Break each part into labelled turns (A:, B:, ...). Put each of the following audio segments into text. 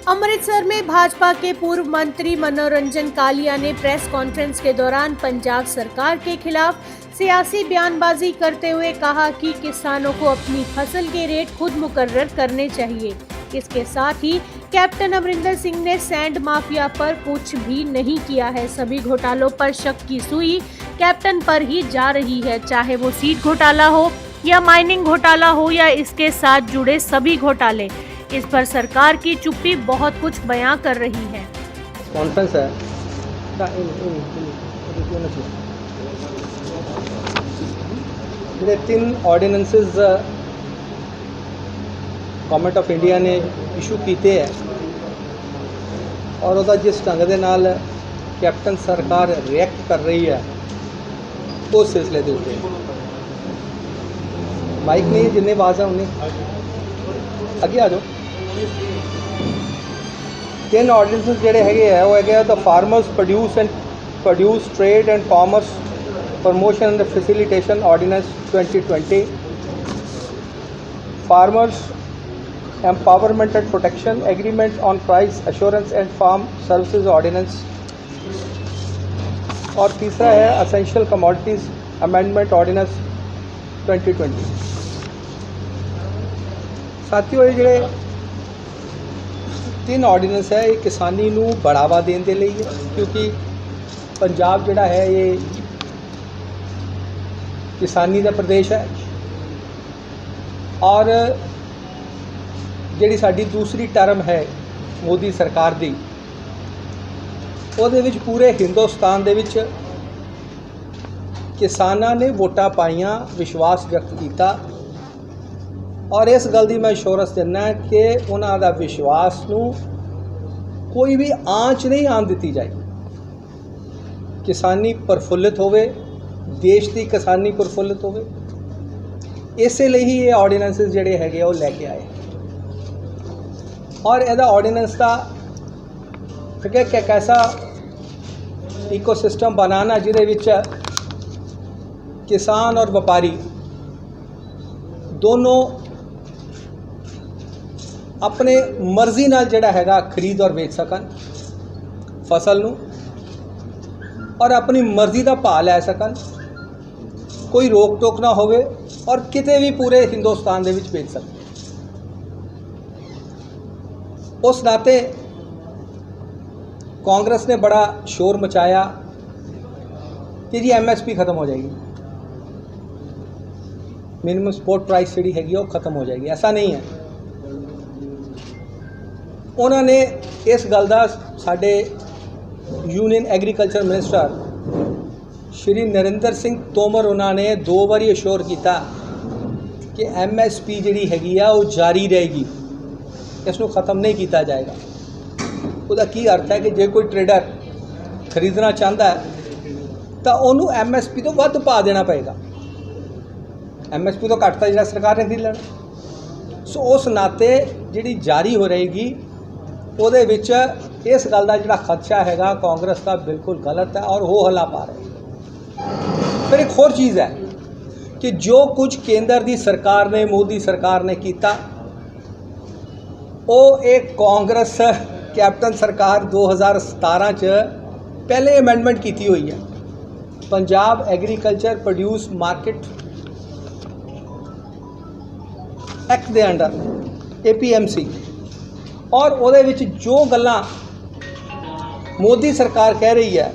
A: अमृतसर में भाजपा के पूर्व मंत्री मनोरंजन कालिया ने प्रेस कॉन्फ्रेंस के दौरान पंजाब सरकार के खिलाफ सियासी बयानबाजी करते हुए कहा कि किसानों को अपनी फसल के रेट खुद मुकर्रर करने चाहिए। इसके साथ ही कैप्टन अमरिंदर सिंह ने सैंड माफिया पर कुछ भी नहीं किया है। सभी घोटालों पर शक की सुई कैप्टन पर ही जा रही है, चाहे वो सीट घोटाला हो या माइनिंग घोटाला हो या इसके साथ जुड़े सभी घोटाले। इस पर सरकार की चुप्पी बहुत कुछ बयां कर रही है।
B: कॉन्फ्रेंस है ਜਿਹੜੇ 3 ਆਰਡੀਨੈਂਸਸ ਗਵਰਨਮੈਂਟ ਆਫ ਇੰਡੀਆ ਨੇ ਇਸ਼ੂ ਕੀਤੇ ਹੈ ਔਰ ਉਹਦਾ ਜਿਸ ਢੰਗ ਦੇ ਨਾਲ ਕੈਪਟਨ ਸਰਕਾਰ ਰਿਐਕਟ ਕਰ ਰਹੀ ਹੈ ਉਸ ਸਿਲਸਿਲੇ ਦੇ ਉੱਤੇ ਮਾਈਕ ਨਹੀਂ ਜਿੰਨੇ ਆਵਾਜ਼ ਹੈ ਉਹਨੇ ਅੱਗੇ ਆ ਜਾਓ। 3 ਆਰਡੀਨੈਂਸਸ ਜਿਹੜੇ ਹੈਗੇ ਆ ਉਹ ਹੈਗੇ ਆ the farmers produce trade and commerce promotion and facilitation ordinance 2020, farmers empowerment and protection agreement on price assurance and farm services ordinance, और तीसरा है essential commodities amendment ordinance 2020। साथियों ये ਜਿਹੜੇ 3 ऑर्डिनेंस है ये किसानी ਨੂੰ बढ़ावा देने के लिए है, क्योंकि पंजाब ਜਿਹੜਾ है ये किसानी का प्रदेश है और जिहड़ी साडी दूसरी टर्म है मोदी सरकार दी ਉਹਦੇ ਵਿੱਚ पूरे हिंदुस्तान दे विच किसानां ने वोटां पाईयां, विश्वास व्यक्त किया और इस गल दी मैं एश्योरेंस दिना कि उन्हां दा विश्वास नूं कोई भी आंच नहीं आन दित्ती जाएगी। किसानी प्रफुल्लित होवे, देश की किसानी प्रफुल्लित होवे, इसलिए ही ये ऑर्डीनेंस जोड़े है वो लैके आए और यदा ऑर्डीनेंस का एक ऐसा इकोसिस्टम बनाना जिहदे विच किसान और व्यापारी दोनों अपने मर्जी नाल जिहड़ा हैगा खरीद और बेच सकन फसल नूं और अपनी मर्जी का भाव लै सकन, कोई रोक टोक ना होवे और किते भी पूरे हिंदुस्तान दे विच बेच सकते। उस नाते कांग्रेस ने बड़ा शोर मचाया कि जी MSP ख़त्म हो जाएगी, मिनिमम सपोर्ट प्राइस जी हैगी वो ख़त्म हो जाएगी। ऐसा नहीं है। उन्होंने इस गल दा साडे union agriculture minister Shri Narendra Singh Tomar उन्होंने 2 बारी अश्योर किया कि MSP जी हैगी आ वो जारी रहेगी, इसनों ख़त्म नहीं किया जाएगा। उसका की अर्थ है कि जो कोई ट्रेडर खरीदना चाहता है तो उन्होंने MSP तो वध पा देना पएगा, MSP तो घट तो जो सरकार ने खरीद लेना। सो उस नाते जी जारी हो रहेगी ਉਹਦੇ ਵਿੱਚ इस गल का जोड़ा खदशा हैगा कांग्रेस का बिल्कुल गलत है और हो हला पा रहे। फिर एक होर चीज़ है कि जो कुछ केंद्र की सरकार ने मोदी सरकार ने किया वो एक कांग्रेस कैप्टन सरकार 2017 च पहले अमेंडमेंट की हुई है Punjab agriculture produce market act के अंडर APMC और ਉਹਦੇ ਵਿੱਚ जो ਗੱਲਾਂ मोदी सरकार कह रही है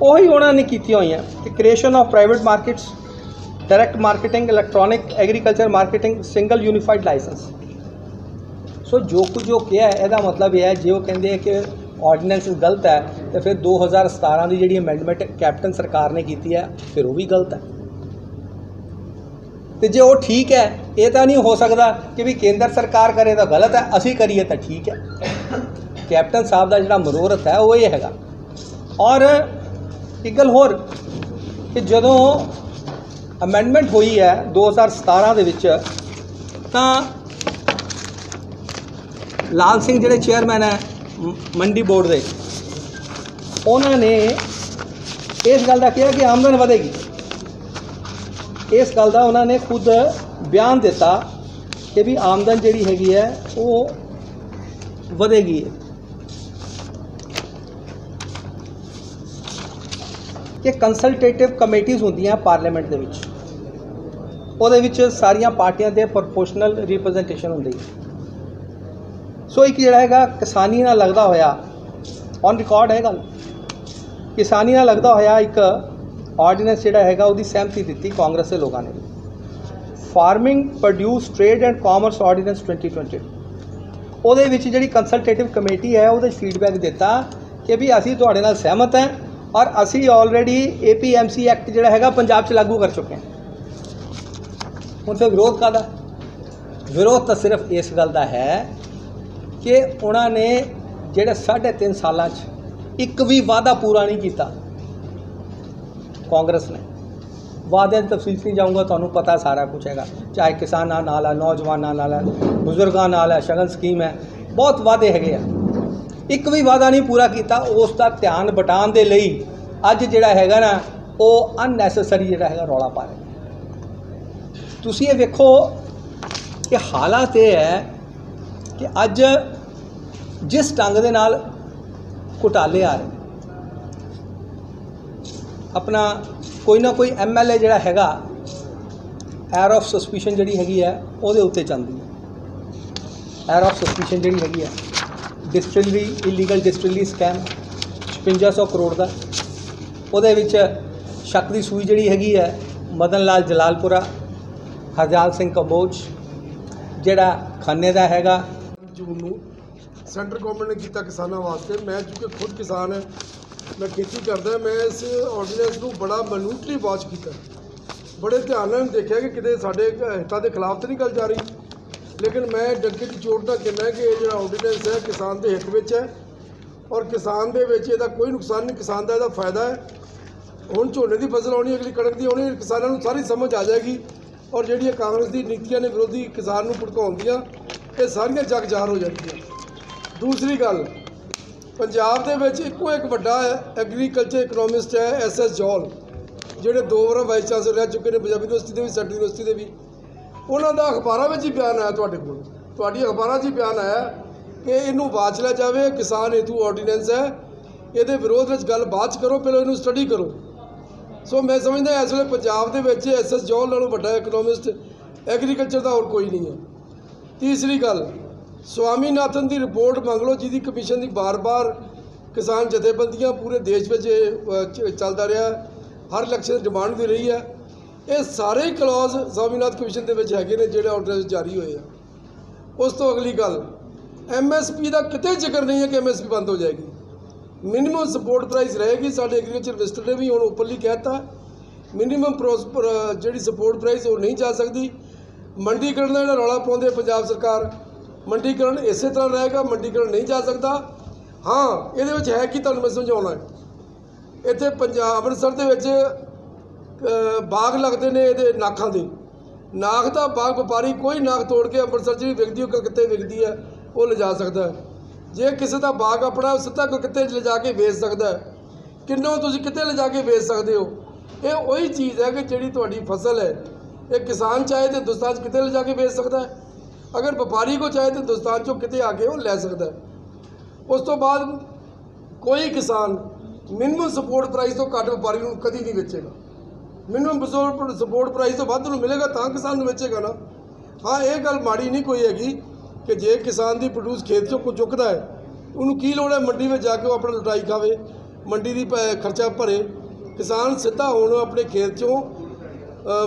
B: वही उन्होंने की हुई हैं कि creation of private markets, direct marketing, electronic agriculture marketing, single unified licence. So जो कुछ जो किया है यदा मतलब यह है जो वो कहते हैं कि ऑर्डीनेंस गलत है तो फिर 2017 की जी अमेंडमेंट कैप्टन सरकार ने की है फिर वो भी गलत है। तो जो वो ठीक है ये तो नहीं हो सकता कि भी केंद्र सरकार करे तो गलत है, असी करिए तो ठीक है। कैप्टन साहब का जोड़ा मनोरथ है वो ये है। और एक गल होर कि जदों अमेंडमेंट हुई है 2017 दे विच तां लाल सिंह जिहड़े चेयरमैन है मंडी बोर्ड के उन्होंने इस गल का कहा कि आमदन वधेगी। इस गल का उन्होंने खुद बयान दिता कि भी आमदन जी हैगी है वो ਵਧੇਗੀ। ਕਿ ਕੰਸਲਟੇਟਿਵ ਕਮੇਟੀਜ਼ ਹੁੰਦੀਆਂ ਪਾਰਲੀਮੈਂਟ ਦੇ ਵਿੱਚ, ਉਹਦੇ ਵਿੱਚ ਸਾਰੀਆਂ ਪਾਰਟੀਆਂ ਦੇ ਪ੍ਰੋਪੋਰਸ਼ਨਲ ਰਿਪਰੈਜ਼ੈਂਟੇਸ਼ਨ ਹੁੰਦੀ ਹੈ। ਸੋ ਇੱਕ ਜਿਹੜਾ ਹੈਗਾ ਕਿਸਾਨੀ ਨਾਲ ਲੱਗਦਾ ਹੋਇਆ, ਔਨ ਰਿਕਾਰਡ ਹੈ ਗੱਲ, ਕਿਸਾਨੀ ਨਾਲ ਲੱਗਦਾ ਹੋਇਆ ਇੱਕ ਆਰਡੀਨੈਂਸ ਜਿਹੜਾ ਹੈਗਾ ਉਹਦੀ ਸਹਿਮਤੀ ਦਿੱਤੀ ਕਾਂਗਰਸ ਦੇ ਲੋਕਾਂ ਨੇ। Farming produce trade and commerce ordinance 2020, ਉਹਦੇ ਵਿੱਚ ਜਿਹੜੀ ਕੰਸਲਟੇਟਿਵ ਕਮੇਟੀ ਹੈ ਉਹਦੇ 'ਚ ਫੀਡਬੈਕ ਦਿੱਤਾ ਕਿ ਵੀ ਅਸੀਂ ਤੁਹਾਡੇ ਨਾਲ ਸਹਿਮਤ ਹਾਂ ਔਰ ਅਸੀਂ ਆਲਰੇਡੀ APMC ਐਕਟ ਜਿਹੜਾ ਹੈਗਾ ਪੰਜਾਬ 'ਚ ਲਾਗੂ ਕਰ ਚੁੱਕੇ ਹਾਂ। ਹੁਣ ਫਿਰ ਵਿਰੋਧ ਕਾਹਦਾ? ਵਿਰੋਧ ਤਾਂ ਸਿਰਫ ਇਸ ਗੱਲ ਦਾ ਹੈ ਕਿ ਉਹਨਾਂ ਨੇ ਜਿਹੜੇ 3.5 ਸਾਲਾਂ 'ਚ ਇੱਕ ਵੀ ਵਾਅਦਾ ਪੂਰਾ ਨਹੀਂ ਕੀਤਾ। ਕਾਂਗਰਸ ਨੇ ਵਾਅਦਿਆਂ ਦੀ ਤਫਸੀਲ 'ਚ ਨਹੀਂ ਜਾਊਂਗਾ, ਤੁਹਾਨੂੰ ਪਤਾ ਸਾਰਾ ਕੁਝ ਹੈਗਾ, ਚਾਹੇ ਕਿਸਾਨਾਂ ਨਾਲ ਹੈ, ਨੌਜਵਾਨਾਂ ਨਾਲ ਹੈ, ਬਜ਼ੁਰਗਾਂ ਨਾਲ ਹੈ, ਸ਼ਗਨ ਸਕੀਮ ਹੈ, ਬਹੁਤ ਵਾਅਦੇ ਹੈਗੇ ਆ, ਇੱਕ ਵੀ ਵਾਅਦਾ ਨਹੀਂ ਪੂਰਾ ਕੀਤਾ। ਉਸ ਦਾ ਧਿਆਨ ਬਟਾਉਣ ਦੇ ਲਈ ਅੱਜ ਜਿਹੜਾ ਹੈਗਾ ਨਾ ਉਹ ਅਨਨੈਸੈਸਰੀ ਜਿਹੜਾ ਹੈਗਾ ਰੌਲਾ ਪਾ ਰਿਹਾ। ਤੁਸੀਂ ਇਹ ਵੇਖੋ ਕਿ ਹਾਲਾਤ ਇਹ ਹੈ ਕਿ ਅੱਜ ਜਿਸ ਢੰਗ ਦੇ ਨਾਲ ਘੁਟਾਲੇ ਆ ਰਹੇ, ਆਪਣਾ ਕੋਈ ਨਾ ਕੋਈ MLA ਜਿਹੜਾ ਹੈਗਾ ਐਰ ਆਫ ਸਸਪੀਸ਼ਨ ਜਿਹੜੀ ਹੈਗੀ ਹੈ ਉਹਦੇ ਉੱਤੇ ਚੱਲਦੀ ਹੈ। ਐਰ ਆਫ ਸਸਪੀਸ਼ਨ ਜਿਹੜੀ ਹੈਗੀ ਹੈ distillery, illegal distillery scam 5600 crore ਦਾ, ਉਹਦੇ ਵਿੱਚ ਸ਼ੱਕ ਦੀ ਸੂਈ ਜਿਹੜੀ ਹੈਗੀ ਹੈ ਮਦਨ ਲਾਲ ਜਲਾਲਪੁਰਾ, ਹਰਜਾਲ ਸਿੰਘ ਕੰਬੋਜ ਜਿਹੜਾ ਖੰਨੇ ਦਾ ਹੈਗਾ।
C: ਜੂਨ ਨੂੰ ਸੈਂਟਰ ਗਵਰਨਮੈਂਟ ਨੇ ਕੀਤਾ ਕਿਸਾਨਾਂ ਵਾਸਤੇ। ਮੈਂ ਚੂँकि ਖੁਦ ਕਿਸਾਨ ਹੈ, ਮੈਂ ਖੇਤੀ ਕਰਦਾ, ਮੈਂ ਇਸ ਆਰਡੀਨੈਂਸ ਨੂੰ ਬੜਾ ਮਨਿਊਟਲੀ ਵਾਚ ਕੀਤਾ, ਬੜੇ ਧਿਆਨ ਨਾਲ ਦੇਖਿਆ ਕਿ ਕਿਤੇ ਸਾਡੇ ਹਿੱਤਾਂ ਦੇ ਖਿਲਾਫ ਤਾਂ ਨਹੀਂ ਗੱਲ ਜਾ ਰਹੀ। ਲੇਕਿਨ ਮੈਂ ਡੱਕੇ ਦੀ ਚੋਟ ਦਾ ਕਹਿੰਦਾ ਕਿ ਇਹ ਜਿਹੜਾ ਆਰਡੀਨੈਂਸ ਹੈ ਕਿਸਾਨ ਦੇ ਹਿੱਤ ਵਿੱਚ ਹੈ ਔਰ ਕਿਸਾਨ ਦੇ ਵਿੱਚ ਇਹਦਾ ਕੋਈ ਨੁਕਸਾਨ ਨਹੀਂ, ਕਿਸਾਨ ਦਾ ਇਹਦਾ ਫਾਇਦਾ ਹੈ। ਹੁਣ ਝੋਨੇ ਦੀ ਫਸਲ ਆਉਣੀ, ਅਗਲੀ ਕਣਕ ਦੀ ਆਉਣੀ, ਕਿਸਾਨਾਂ ਨੂੰ ਸਾਰੀ ਸਮਝ ਆ ਜਾਏਗੀ ਔਰ ਜਿਹੜੀਆਂ ਕਾਂਗਰਸ ਦੀ ਨੀਤੀਆਂ ਨੇ ਵਿਰੋਧੀ ਕਿਸਾਨ ਨੂੰ ਭੜਕਾਉਂਦੀਆਂ, ਇਹ ਸਾਰੀਆਂ ਜਗ ਜ਼ਾਹਰ ਹੋ ਜਾਣਗੀਆਂ। ਦੂਸਰੀ ਗੱਲ, ਪੰਜਾਬ ਦੇ ਵਿੱਚ ਇੱਕੋ ਇੱਕ ਵੱਡਾ ਐਗਰੀਕਲਚਰ ਇਕਨੋਮਿਸਟ ਹੈ SS ਜੌਲ, ਜਿਹੜੇ 2 ਵਾਰ ਵਾਈਸ ਚਾਂਸਲਰ ਰਹਿ ਚੁੱਕੇ ਨੇ, ਪੰਜਾਬੀ ਯੂਨੀਵਰਸਿਟੀ ਦੇ ਵੀ, ਸੈਂਟਰਲ ਯੂਨੀਵਰਸਿਟੀ ਦੇ ਵੀ। ਉਹਨਾਂ ਦਾ ਅਖਬਾਰਾਂ ਵਿੱਚ ਹੀ ਬਿਆਨ ਆਇਆ, ਤੁਹਾਡੇ ਕੋਲ, ਤੁਹਾਡੀ ਅਖਬਾਰਾਂ 'ਚ ਹੀ ਬਿਆਨ ਆਇਆ ਕਿ ਇਹਨੂੰ ਵਾਚ ਲਿਆ ਜਾਵੇ। ਕਿਸਾਨ ਹੇਤੂ ਆਰਡੀਨੈਂਸ ਹੈ, ਇਹਦੇ ਵਿਰੋਧ ਵਿੱਚ ਗੱਲ ਬਾਅਦ 'ਚ ਕਰੋ, ਪਹਿਲਾਂ ਇਹਨੂੰ ਸਟੱਡੀ ਕਰੋ। ਸੋ ਮੈਂ ਸਮਝਦਾ ਇਸ ਵੇਲੇ ਪੰਜਾਬ ਦੇ ਵਿੱਚ SS ਜੌਲ ਨਾਲੋਂ ਵੱਡਾ ਇਕਨੋਮਿਸਟ ਐਗਰੀਕਲਚਰ ਦਾ ਹੋਰ ਕੋਈ ਨਹੀਂ ਹੈ। ਤੀਸਰੀ ਗੱਲ, ਸਵਾਮੀਨਾਥਨ ਦੀ ਰਿਪੋਰਟ ਮੰਗ ਲਓ, ਜਿਹਦੀ ਕਮਿਸ਼ਨ ਦੀ ਬਾਰ-ਬਾਰ ਕਿਸਾਨ ਜਥੇਬੰਦੀਆਂ ਪੂਰੇ ਦੇਸ਼ ਵਿੱਚ ਚੱਲਦਾ ਰਿਹਾ, ਹਰ ਇਲੈਕਸ਼ਨ ਡਿਮਾਂਡ ਵੀ ਰਹੀ ਹੈ। ਇਹ ਸਾਰੇ ਕਲੌਜ਼ ਸਵਾਮੀਨਾਥਨ ਕਮਿਸ਼ਨ ਦੇ ਵਿੱਚ ਹੈਗੇ ਨੇ ਜਿਹੜੇ ਆਰਡਰਸ ਜਾਰੀ ਹੋਏ ਆ। ਉਸ ਤੋਂ ਅਗਲੀ ਗੱਲ, MSP ਦਾ ਕਿਤੇ ਜ਼ਿਕਰ ਨਹੀਂ ਹੈ ਕਿ MSP ਬੰਦ ਹੋ ਜਾਏਗੀ, ਮਿਨੀਮਮ ਸਪੋਰਟ ਪ੍ਰਾਈਸ ਰਹੇਗੀ। ਸਾਡੇ ਐਗਰੀਕਲਚਰ ਮਿਨਿਸਟਰ ਨੇ ਵੀ ਹੁਣ ਓਪਨਲੀ ਕਹਿ ਦਿੱਤਾ ਮਿਨੀਮਮ ਜਿਹੜੀ ਸਪੋਰਟ ਪ੍ਰਾਈਸ ਉਹ ਨਹੀਂ ਜਾ ਸਕਦੀ। ਮੰਡੀਕਰਨ ਦਾ ਜਿਹੜਾ ਰੌਲਾ ਪਾਉਂਦੇ ਪੰਜਾਬ ਸਰਕਾਰ, ਮੰਡੀਕਰਨ ਇਸੇ ਤਰ੍ਹਾਂ ਰਹੇਗਾ, ਮੰਡੀਕਰਨ ਨਹੀਂ ਜਾ ਸਕਦਾ। ਹਾਂ, ਇਹਦੇ ਵਿੱਚ ਹੈ ਕਿ ਤੁਹਾਨੂੰ ਮੈਂ ਸਮਝਾਉਣਾ ਹੈ, ਇੱਥੇ ਪੰਜਾਬ ਅੰਮ੍ਰਿਤਸਰ ਦੇ ਵਿੱਚ ਬਾਗ ਲੱਗਦੇ ਨੇ ਇਹਦੇ ਨਾਖਾਂ ਦੇ, ਨਾਖ ਦਾ ਬਾਗ ਵਪਾਰੀ ਕੋਈ ਨਾਖ ਤੋੜ ਕੇ ਅੰਮ੍ਰਿਤਸਰ 'ਚ ਵੀ ਵਿਕਦੀ, ਉਹ ਕਲਕੱਤੇ ਵਿਕਦੀ ਹੈ, ਉਹ ਲਿਜਾ ਸਕਦਾ ਹੈ। ਜੇ ਕਿਸੇ ਦਾ ਬਾਗ ਆਪਣਾ ਉਹ ਸਿੱਧਾ ਕਲਕੱਤੇ ਲਿਜਾ ਕੇ ਵੇਚ ਸਕਦਾ ਹੈ, ਕਿੰਨੋਂ ਤੁਸੀਂ ਕਿਤੇ ਲਿਜਾ ਕੇ ਵੇਚ ਸਕਦੇ ਹੋ। ਇਹ ਉਹੀ ਚੀਜ਼ ਹੈ ਕਿ ਜਿਹੜੀ ਤੁਹਾਡੀ ਫਸਲ ਹੈ, ਇਹ ਕਿਸਾਨ ਚਾਹੇ ਤਾਂ ਹਿੰਦੁਸਤਾਨ 'ਚ ਕਿਤੇ ਲਿਜਾ ਕੇ ਵੇਚ ਸਕਦਾ ਹੈ, ਅਗਰ ਵਪਾਰੀ ਕੋ ਚਾਹੇ ਤਾਂ ਹਿੰਦੁਸਤਾਨ 'ਚੋਂ ਕਿਤੇ ਆ ਕੇ ਉਹ ਲੈ ਸਕਦਾ ਹੈ। ਉਸ ਤੋਂ ਬਾਅਦ ਕੋਈ ਕਿਸਾਨ ਮਿਨੀਮਮ ਸਪੋਰਟ ਪ੍ਰਾਈਸ ਤੋਂ ਘੱਟ ਵਪਾਰੀ ਨੂੰ ਕਦੀ ਨਹੀਂ ਵੇਚੇਗਾ। ਮਿਨੀਮਮ ਸਪੋਰਟ ਪ੍ਰਾਈਸ ਤੋਂ ਵੱਧ ਨੂੰ ਮਿਲੇਗਾ ਤਾਂ ਕਿਸਾਨ ਨੂੰ ਵੇਚੇਗਾ ਨਾ। ਹਾਂ, ਇਹ ਗੱਲ ਮਾੜੀ ਨਹੀਂ ਕੋਈ ਹੈਗੀ ਕਿ ਜੇ ਕਿਸਾਨ ਦੀ ਪ੍ਰੋਡਿਊਸ ਖੇਤ 'ਚੋਂ ਕੋਈ ਚੁੱਕਦਾ ਹੈ, ਉਹਨੂੰ ਕੀ ਲੋੜ ਹੈ ਮੰਡੀ ਵਿੱਚ ਜਾ ਕੇ ਉਹ ਆਪਣਾ ਲੁਟਾਈ ਖਾਵੇ, ਮੰਡੀ ਦੀ ਖਰਚਾ ਭਰੇ। ਕਿਸਾਨ ਸਿੱਧਾ ਹੁਣ ਆਪਣੇ ਖੇਤ 'ਚੋਂ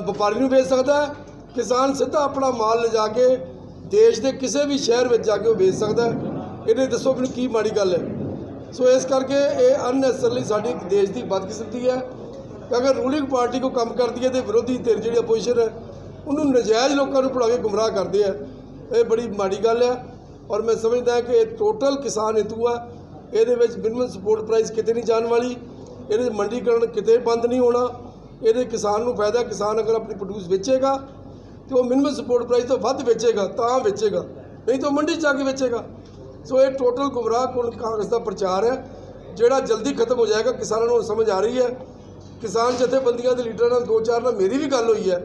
C: ਵਪਾਰੀ ਨੂੰ ਵੇਚ ਸਕਦਾ ਹੈ, ਕਿਸਾਨ ਸਿੱਧਾ ਆਪਣਾ ਮਾਲ ਲਿਜਾ ਕੇ ਦੇਸ਼ ਦੇ ਕਿਸੇ ਵੀ ਸ਼ਹਿਰ ਵਿੱਚ ਜਾ ਕੇ ਉਹ ਵੇਚ ਸਕਦਾ ਹੈ। ਇਹਨੇ ਦੱਸੋ ਮੈਨੂੰ ਕੀ ਮਾੜੀ ਗੱਲ ਹੈ। ਸੋ ਇਸ ਕਰਕੇ ਇਹ ਅਨਨੈਸਰਲੀ ਸਾਡੀ ਦੇਸ਼ ਦੀ ਬਦਕਿਸਮਤੀ ਹੈ ਕਿ ਅਗਰ ਰੂਲਿੰਗ ਪਾਰਟੀ ਕੋ ਕੰਮ ਕਰਦੀ ਹੈ ਤੇ ਵਿਰੋਧੀ ਧਿਰ ਜਿਹੜੀ ਅਪੋਜੀਸ਼ਨ ਹੈ ਉਹਨੂੰ ਨਜਾਇਜ਼ ਲੋਕਾਂ ਨੂੰ ਭੁਲਾ ਕੇ ਗੁੰਮਰਾਹ ਕਰਦੇ ਆ। ਇਹ ਬੜੀ ਮਾੜੀ ਗੱਲ ਹੈ ਔਰ ਮੈਂ ਸਮਝਦਾ ਕਿ ਇਹ ਟੋਟਲ ਕਿਸਾਨ ਹਿੱਤੂ ਆ। ਇਹਦੇ ਵਿੱਚ ਮਿਨੀਮਮ ਸਪੋਰਟ ਪ੍ਰਾਈਸ ਕਿਤੇ ਨਹੀਂ ਜਾਣ ਵਾਲੀ, ਇਹਦੇ ਮੰਡੀਕਰਨ ਕਿਤੇ ਬੰਦ ਨਹੀਂ ਹੋਣਾ, ਇਹਦੇ ਕਿਸਾਨ ਨੂੰ ਫਾਇਦਾ। ਕਿਸਾਨ ਅਗਰ ਆਪਣੀ ਪ੍ਰੋਡਿਊਸ ਵੇਚੇਗਾ ਤੇ ਉਹ ਮਿਨੀਮਮ ਸਪੋਰਟ ਪ੍ਰਾਈਸ ਤੋਂ ਵੱਧ ਵੇਚੇਗਾ ਤਾਂ ਵੇਚੇਗਾ, ਨਹੀਂ ਤਾਂ ਮੰਡੀ 'ਚ ਜਾ ਕੇ ਵੇਚੇਗਾ। ਸੋ ਇਹ ਟੋਟਲ ਗੁੰਮਰਾਹ ਕੋਲ ਕਾਂਗਰਸ ਦਾ ਪ੍ਰਚਾਰ ਹੈ ਜਿਹੜਾ ਜਲਦੀ ਖਤਮ ਹੋ ਜਾਏਗਾ। ਕਿਸਾਨਾਂ ਨੂੰ ਸਮਝ ਆ ਰਹੀ ਹੈ। ਕਿਸਾਨ ਜਥੇਬੰਦੀਆਂ ਦੇ ਲੀਡਰਾਂ ਨਾਲ 2-4 ਨਾਲ ਮੇਰੀ ਵੀ ਗੱਲ ਹੋਈ ਹੈ,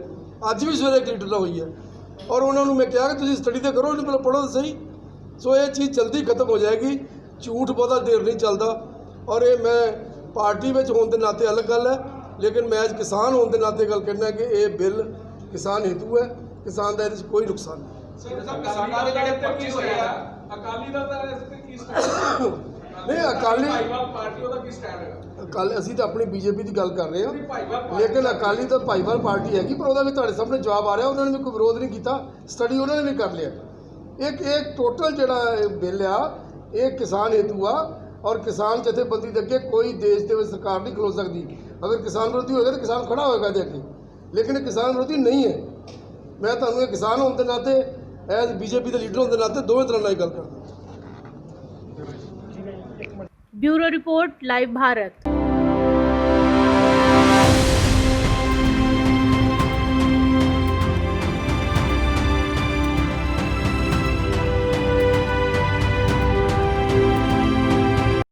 C: ਅੱਜ ਵੀ ਸਵੇਰੇ ਇੱਕ ਲੀਡਰ ਨਾਲ ਹੋਈ ਹੈ ਔਰ ਉਹਨਾਂ ਨੂੰ ਮੈਂ ਕਿਹਾ ਕਿ ਤੁਸੀਂ ਸਟੱਡੀ ਤਾਂ ਕਰੋ, ਇਹਨੂੰ ਪਹਿਲਾਂ ਪੜ੍ਹੋ ਤਾਂ ਸਹੀ। सो ये चीज़ जल्दी खत्म हो जाएगी, झूठ बहुता देर नहीं चलता। और ये मैं पार्टी में होने के नाते अलग गल है, लेकिन मैं आज किसान होने के नाते गल कहना कि ये बिल किसान हेतु है, किसान का इसमें कोई नुकसान नहीं। नहीं अकाली ਅਸੀਂ ਤਾਂ ਆਪਣੀ ਬੀਜੇਪੀ ਦੀ ਗੱਲ ਕਰ ਰਹੇ ਹਾਂ, ਲੇਕਿਨ ਅਕਾਲੀ ਤਾਂ ਭਾਈਵਾਲ ਪਾਰਟੀ ਹੈਗੀ, ਪਰ ਉਹਦਾ ਵੀ ਤੁਹਾਡੇ ਸਾਹਮਣੇ ਜਵਾਬ ਆ ਰਿਹਾ, ਉਹਨਾਂ ਨੇ ਵੀ ਕੋਈ ਵਿਰੋਧ ਨਹੀਂ ਕੀਤਾ, ਸਟੱਡੀ ਉਹਨਾਂ ਨੇ ਵੀ ਕਰ ਲਿਆ। ਇੱਕ ਟੋਟਲ ਜਿਹੜਾ ਬਿੱਲ ਆ ਇਹ ਕਿਸਾਨ ਹੇਤੂ ਆ, ਔਰ ਕਿਸਾਨ ਜਥੇਬੰਦੀ ਦੇ ਅੱਗੇ ਕੋਈ ਦੇਸ਼ ਦੇ ਵਿੱਚ ਸਰਕਾਰ ਨਹੀਂ ਖਲੋ ਸਕਦੀ। ਅਗਰ ਕਿਸਾਨ ਵਿਰੋਧੀ ਹੋਏਗਾ ਤਾਂ ਕਿਸਾਨ ਖੜਾ ਹੋਏਗਾ ਇਹਦੇ ਅੱਗੇ, ਲੇਕਿਨ ਇਹ ਕਿਸਾਨ ਵਿਰੋਧੀ ਨਹੀਂ ਹੈ। ਮੈਂ ਤੁਹਾਨੂੰ ਇਹ ਕਿਸਾਨ ਹੋਣ ਦੇ ਨਾਤੇ, ਐਜ਼ ਬੀਜੇਪੀ ਦੇ ਲੀਡਰ ਹੋਣ ਦੇ ਨਾਤੇ ਦੋਵੇਂ ਤਰ੍ਹਾਂ ਨਾਲ ਗੱਲ ਕਰਦਾ।
A: Bureau report, live Bharat.